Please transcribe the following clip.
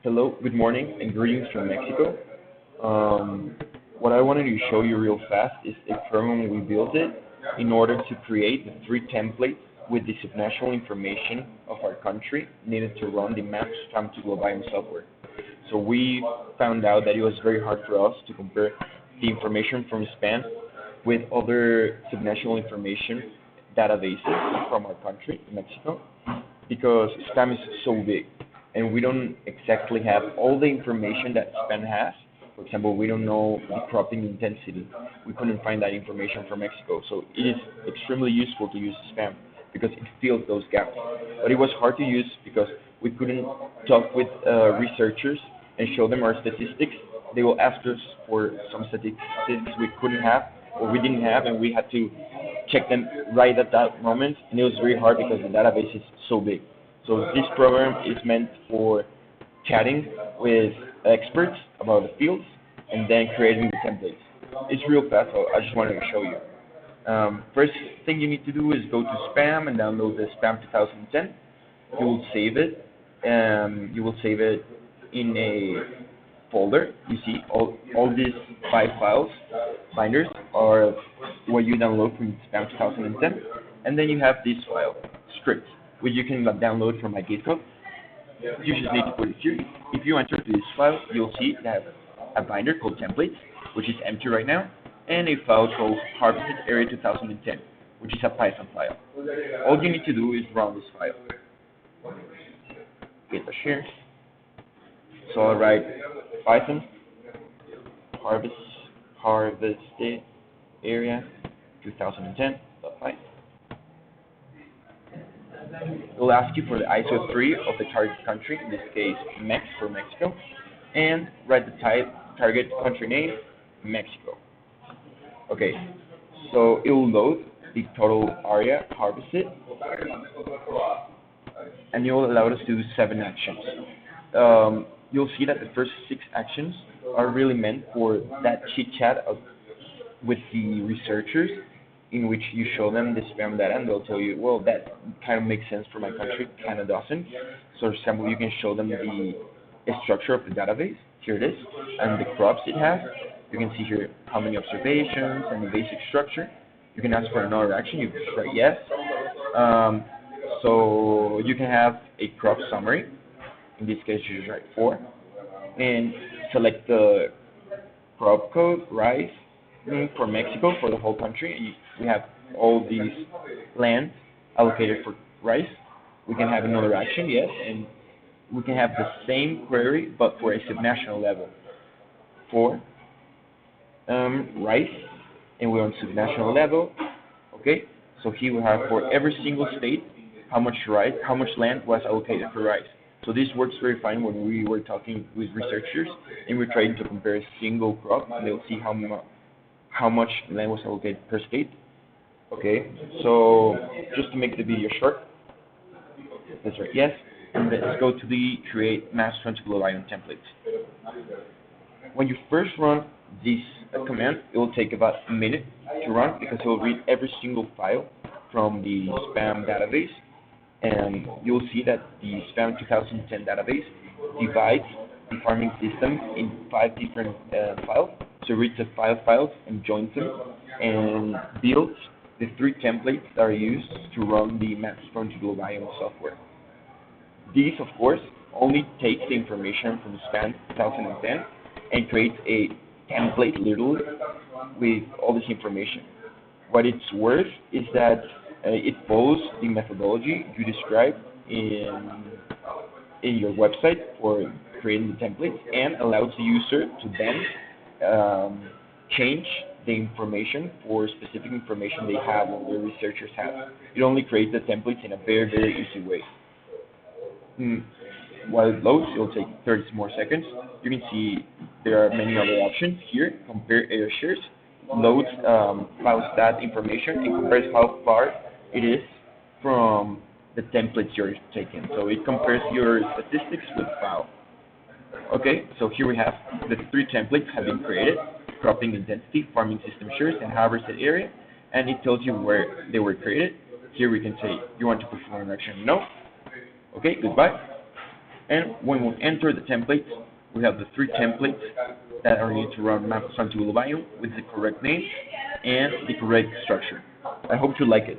Hello, good morning, and greetings from Mexico. Um, what I wanted to show you real fast is a program we built it in order to create the three templates with the subnational information of our country needed to run the mapspam2globiom software. So we found out that it was very hard for us to compare the information from Spain with other subnational information databases from our country, Mexico, because spam is so big and we don't exactly have all the information that spam has. For example, we don't know the cropping intensity. We couldn't find that information from Mexico. So it is extremely useful to use spam because it fills those gaps. But it was hard to use because we couldn't talk with researchers and show them our statistics. They will ask us for some statistics we couldn't have or we didn't have, and we had to check them right at that moment. And it was very hard because the database is so big. So this program is meant for chatting with experts about the fields and then creating the templates. It's real fast, so I just wanted to show you. First thing you need to do is go to spam and download the spam 2010. You will save it. You will save it in a folder. You see all these 5 binders are what you download from spam 2010. And then you have this file, script, which you can download from my GitHub. You just need to put it here. If you enter to this file, you'll see that a binder called templates, which is empty right now, and a file called harvested area 2010, which is a Python file. All you need to do is run this file. Get the share. So I'll write Python harvested area 2010.py. It will ask you for the ISO 3 of the target country, in this case Mex for Mexico, and write the target country name, Mexico. Okay, so it will load the total area harvested, and it will allow us to do 7 actions. You'll see that the first 6 actions are really meant for that chit chat with the researchers, in which you show them the spam data and they'll tell you, well, that kind of makes sense for my country, kind of doesn't. So, for example, you can show them the structure of the database. Here it is, and the crops it has. You can see here how many observations and the basic structure. You can ask for another action. You can just write yes. So you can have a crop summary. In this case, you just write 4, and select the crop code, rice, for Mexico, for the whole country, and we have all these lands allocated for rice. We can have another action, yes, and we can have the same query, but for a subnational level. For rice, and we're on subnational level, okay? So here we have for every single state, how much land was allocated for rice. So this works very fine when we were talking with researchers, and we're trying to compare a single crop, and they'll see how much land was allocated per state. Okay, so just to make the video short, let's write yes, and let's go to the create mapspam2globiom templates. When you first run this command, it will take about a minute to run because it will read every single file from the spam database, and you'll see that the spam 2010 database divides the farming system in 5 different files. So it reads the 5 files and joins them and builds the 3 templates that are used to run the mapspam2globiom software. These, of course, only takes the information from the span 2010 and creates a template literally with all this information. What it's worth is that it follows the methodology you described in your website for creating the templates and allows the user to then change the information for specific information they have or the researchers have. It only creates the templates in a very, very easy way. While it loads, it will take 30 more seconds. You can see there are many other options here. Compare area shares, loads file stat information, and compares how far it is from the templates you're taking. So it compares your statistics with file. Okay, so here we have the 3 templates have been created: cropping intensity, farming system shares, and harvested area, and it tells you where they were created. Here we can say, you want to perform an action? No. Okay, goodbye. And when we enter the templates, we have the three templates that are needed to run mapspam2globiom with the correct name and the correct structure. I hope you like it.